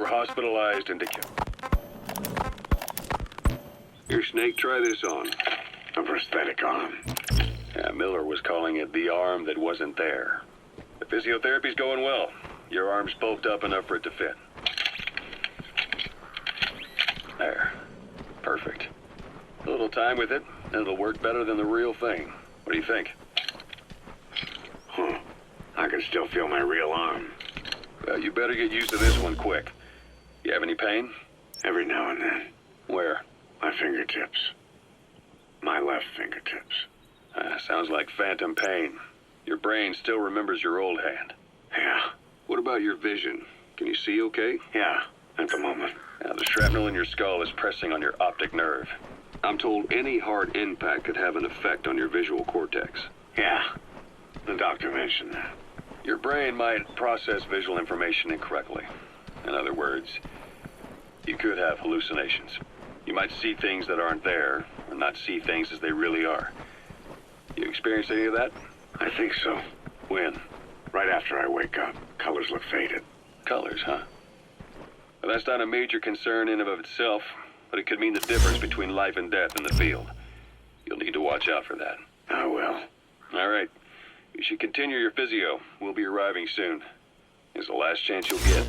were hospitalized and Here, Snake, try this on. A prosthetic arm. Yeah, Miller was calling it the arm that wasn't there. The physiotherapy's going well. Your arm's bulked up enough for it to fit. There. Perfect. A little time with it, and it'll work better than the real thing. What do you think? Huh. I can still feel my real arm. Well, you better get used to this one quick. You have any pain? Every now and then. Where? My fingertips. My left fingertips. Sounds like phantom pain. Your brain still remembers your old hand. Yeah. What about your vision? Can you see okay? Yeah. At the moment. Now, the shrapnel in your skull is pressing on your optic nerve. I'm told any hard impact could have an effect on your visual cortex. Yeah. The doctor mentioned that. Your brain might process visual information incorrectly. In other words, you could have hallucinations. You might see things that aren't there, or not see things as they really are. You experienced any of that? I think so. When? Right after I wake up. Colors look faded. Colors, huh? Well, that's not a major concern in and of itself, but it could mean the difference between life and death in the field. You'll need to watch out for that. I will. All right. You should continue your physio. We'll be arriving soon. It's the last chance you'll get.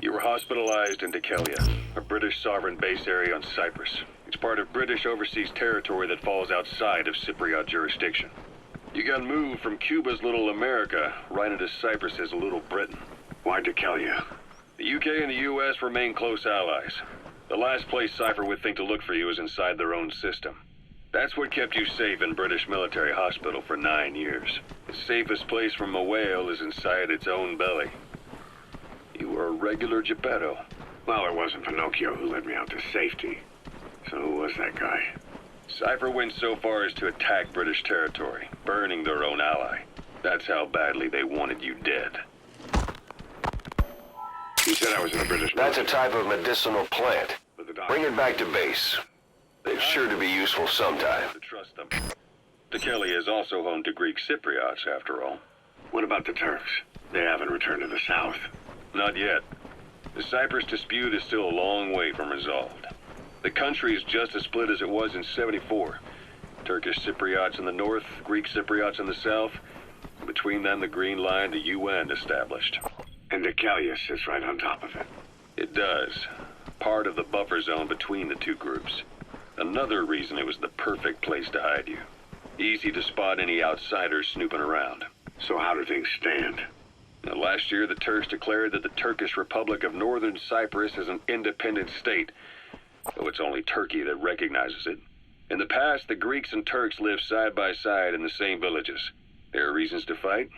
You were hospitalized in Dikelia, a British sovereign base area on Cyprus. It's part of British overseas territory that falls outside of Cypriot jurisdiction. You got moved from Cuba's Little America right into Cyprus's Little Britain. Why Dikelia? The UK and the US remain close allies. The last place Cypher would think to look for you is inside their own system. That's what kept you safe in British military hospital for 9 years. The safest place from a whale is inside its own belly. You were a regular Geppetto. Well, it wasn't Pinocchio who led me out to safety. So who was that guy? Cypher went so far as to attack British territory, burning their own ally. That's how badly they wanted you dead. He said I was in a British... That's a type of medicinal plant. But the doctor... Bring it back to base. They're sure to be useful sometime. To trust them. Dikelia is also home to Greek Cypriots, after all. What about the Turks? They haven't returned to the south. Not yet. The Cyprus dispute is still a long way from resolved. The country is just as split as it was in '74. Turkish Cypriots in the north, Greek Cypriots in the south. Between them, the Green Line, the UN established. And Dikelia sits right on top of it. It does. Part of the buffer zone between the two groups. Another reason it was the perfect place to hide you. Easy to spot any outsiders snooping around. So how do things stand? Now, last year, the Turks declared that the Turkish Republic of Northern Cyprus is an independent state, though it's only Turkey that recognizes it. In the past, the Greeks and Turks lived side by side in the same villages. There are reasons to fight.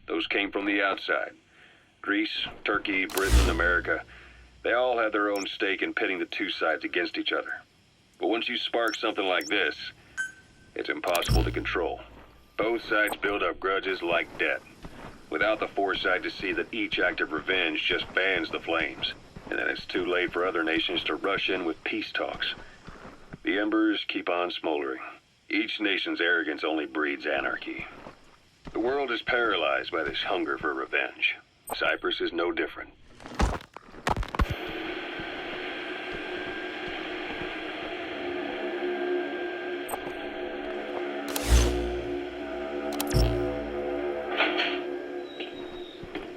Those came from the outside. Greece, Turkey, Britain, America, they all had their own stake in pitting the two sides against each other. But once you spark something like this, it's impossible to control. Both sides build up grudges like debt, without the foresight to see that each act of revenge just fans the flames, and then it's too late for other nations to rush in with peace talks. The embers keep on smoldering. Each nation's arrogance only breeds anarchy. The world is paralyzed by this hunger for revenge. Cyprus is no different.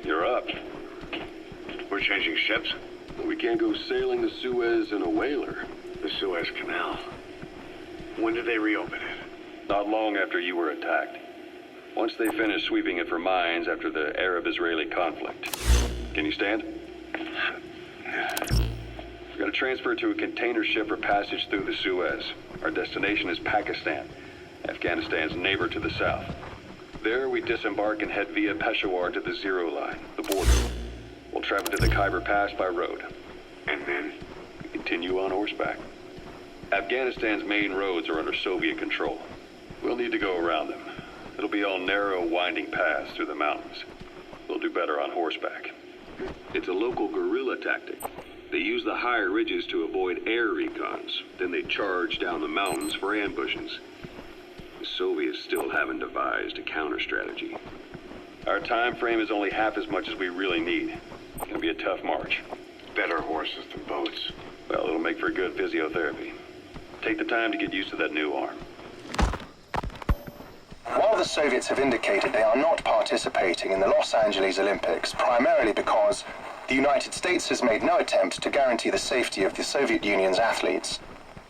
You're up. We're changing ships? We can't go sailing the Suez in a whaler. The Suez Canal. When did they reopen it? Not long after you were attacked. Once they finished sweeping it for mines after the Arab-Israeli conflict. Can you stand? We're going to transfer to a container ship for passage through the Suez. Our destination is Pakistan, Afghanistan's neighbor to the south. There, we disembark and head via Peshawar to the Zero Line, the border. We'll travel to the Khyber Pass by road. And then? We continue on horseback. Afghanistan's main roads are under Soviet control. We'll need to go around them. It'll be all narrow, winding paths through the mountains. We'll do better on horseback. It's a local guerrilla tactic. They use the higher ridges to avoid air recons. Then they charge down the mountains for ambushes. The Soviets still haven't devised a counter-strategy. Our time frame is only half as much as we really need. It's gonna be a tough march. Better horses than boats. Well, it'll make for good physiotherapy. Take the time to get used to that new arm. While the Soviets have indicated they are not participating in the Los Angeles Olympics, primarily because the United States has made no attempt to guarantee the safety of the Soviet Union's athletes,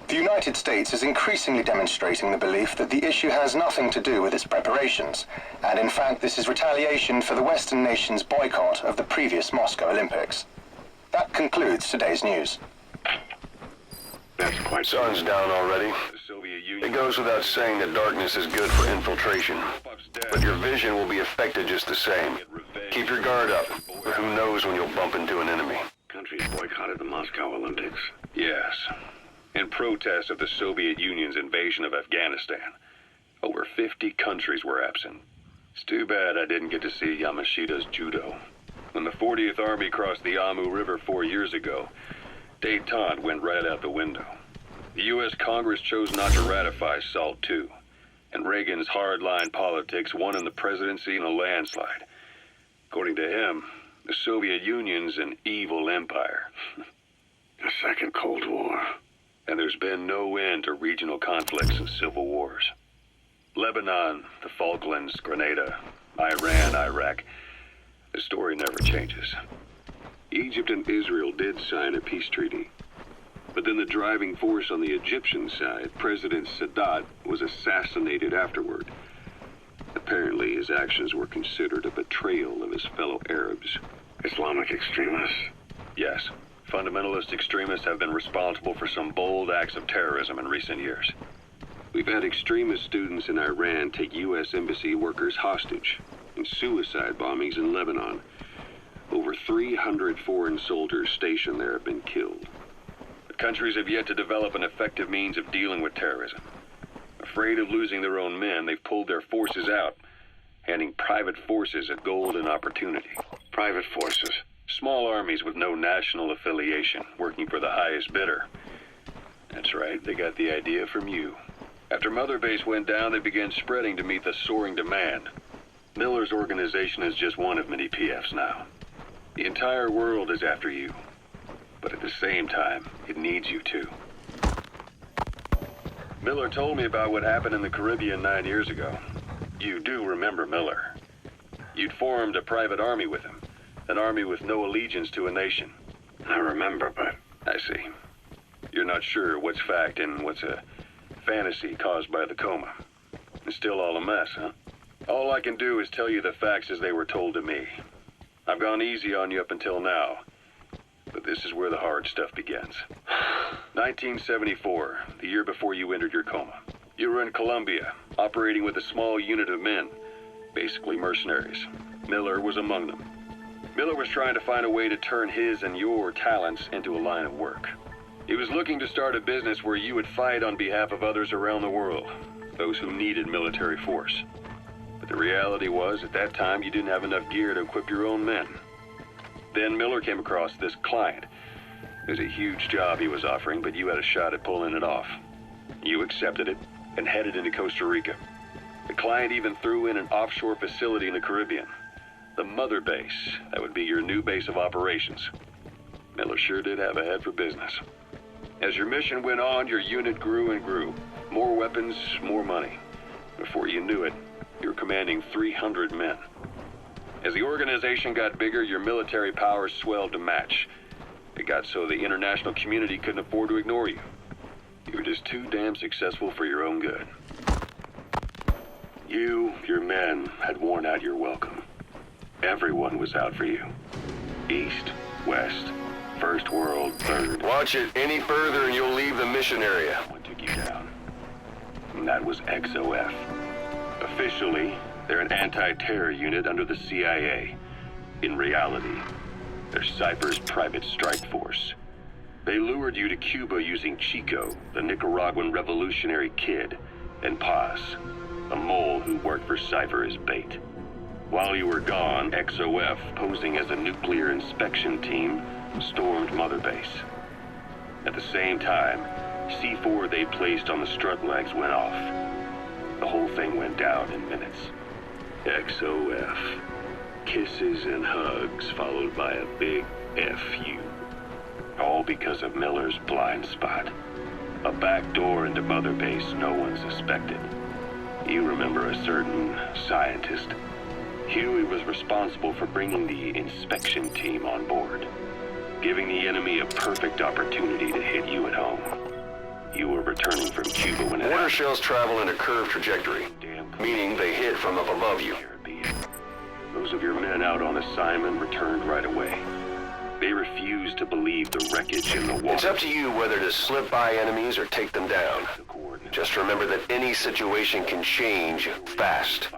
the United States is increasingly demonstrating the belief that the issue has nothing to do with its preparations, and in fact this is retaliation for the Western nations' boycott of the previous Moscow Olympics. That concludes today's news. That's quite... Sun's down already. The Soviet Union... It goes without saying that darkness is good for infiltration. But your vision will be affected just the same. Keep your guard up, or who knows when you'll bump into an enemy. Countries boycotted the Moscow Olympics. Yes. In protest of the Soviet Union's invasion of Afghanistan. Over 50 countries were absent. It's too bad I didn't get to see Yamashita's judo. When the 40th Army crossed the Amu River 4 years ago, détente went right out the window. The U.S. Congress chose not to ratify SALT II, and Reagan's hardline politics won in the presidency in a landslide. According to him, the Soviet Union's an evil empire. A second Cold War. And there's been no end to regional conflicts and civil wars. Lebanon, the Falklands, Grenada, Iran, Iraq. The story never changes. Egypt and Israel did sign a peace treaty. But then the driving force on the Egyptian side, President Sadat, was assassinated afterward. Apparently, his actions were considered a betrayal of his fellow Arabs. Islamic extremists? Yes. Fundamentalist extremists have been responsible for some bold acts of terrorism in recent years. We've had extremist students in Iran take U.S. embassy workers hostage, and suicide bombings in Lebanon. Over 300 foreign soldiers stationed there have been killed. The countries have yet to develop an effective means of dealing with terrorism. Afraid of losing their own men, they've pulled their forces out, handing private forces a golden opportunity. Private forces? Small armies with no national affiliation, working for the highest bidder. That's right, they got the idea from you. After Mother Base went down, they began spreading to meet the soaring demand. Miller's organization is just one of many PFs now. The entire world is after you. But at the same time, it needs you too. Miller told me about what happened in the Caribbean 9 years ago. You do remember Miller. You'd formed a private army with him. An army with no allegiance to a nation. I remember, but... I see. You're not sure what's fact and what's a fantasy caused by the coma. It's still all a mess, huh? All I can do is tell you the facts as they were told to me. I've gone easy on you up until now, but this is where the hard stuff begins. 1974, the year before you entered your coma. You were in Colombia, operating with a small unit of men, basically mercenaries. Miller was among them. Miller was trying to find a way to turn his and your talents into a line of work. He was looking to start a business where you would fight on behalf of others around the world, those who needed military force. But the reality was, at that time, you didn't have enough gear to equip your own men. Then Miller came across this client. It was a huge job he was offering, but you had a shot at pulling it off. You accepted it and headed into Costa Rica. The client even threw in an offshore facility in the Caribbean. The Mother Base, that would be your new base of operations. Miller sure did have a head for business. As your mission went on, your unit grew and grew. More weapons, more money. Before you knew it, you were commanding 300 men. As the organization got bigger, your military powers swelled to match. It got so the international community couldn't afford to ignore you. You were just too damn successful for your own good. You, your men, had worn out your welcome. Everyone was out for you. East, West, First World, Third. Watch it any further and you'll leave the mission area. One took you down. And that was XOF. Officially, they're an anti-terror unit under the CIA. In reality, they're Cypher's private strike force. They lured you to Cuba using Chico, the Nicaraguan revolutionary kid, and Paz, a mole who worked for Cypher as bait. While you were gone, XOF, posing as a nuclear inspection team, stormed Mother Base. At the same time, C4 they placed on the strut legs went off. The whole thing went down in minutes. XOF. Kisses and hugs followed by a big FU. All because of Miller's blind spot. A back door into Mother Base no one suspected. You remember a certain scientist. Huey was responsible for bringing the inspection team on board, giving the enemy a perfect opportunity to hit you at home. You were returning from Cuba when it Mortar shells travel in a curved trajectory, meaning they hit from up above you. Those of your men out on assignment returned right away. They refused to believe the wreckage in the water. It's up to you whether to slip by enemies or take them down. Just remember that any situation can change fast.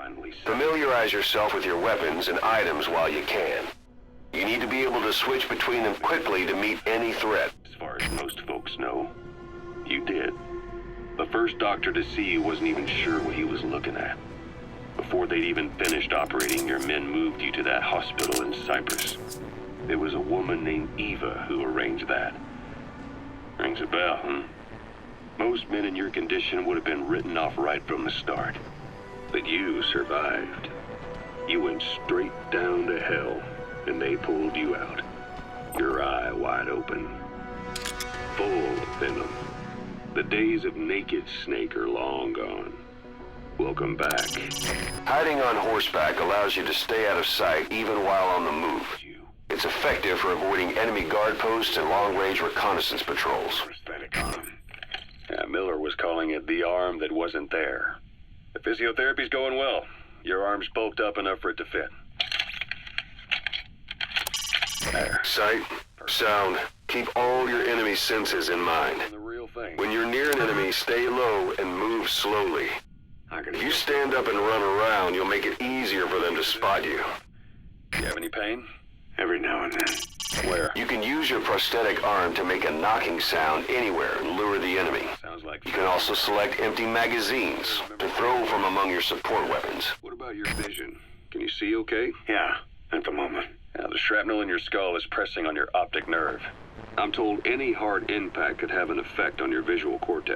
Familiarize yourself with your weapons and items while you can. You need to be able to switch between them quickly to meet any threat. As far as most folks know, you did. The first doctor to see you wasn't even sure what he was looking at. Before they'd even finished operating, your men moved you to that hospital in Cyprus. It was a woman named Eva who arranged that. Rings a bell, huh? Most men in your condition would have been written off right from the start. But you survived. You went straight down to hell, and they pulled you out. Your eye wide open. Full of venom. The days of Naked Snake are long gone. Welcome back. Hiding on horseback allows you to stay out of sight even while on the move. It's effective for avoiding enemy guard posts and long-range reconnaissance patrols. Prosthetic arm. Yeah, Miller was calling it the arm that wasn't there. The physiotherapy's going well. Your arm's bulked up enough for it to fit. There. Sight, sound, keep all your enemy senses in mind. The real thing. When you're near an enemy, stay low and move slowly. If you stand up and run around, you'll make it easier for them to spot you. You have any pain? Every now and then. Where? You can use your prosthetic arm to make a knocking sound anywhere and lure the enemy. Sounds like... You can also select empty magazines to throw from among your support weapons. What about your vision? Can you see okay? Yeah, at the moment. Now, the shrapnel in your skull is pressing on your optic nerve. I'm told any hard impact could have an effect on your visual cortex.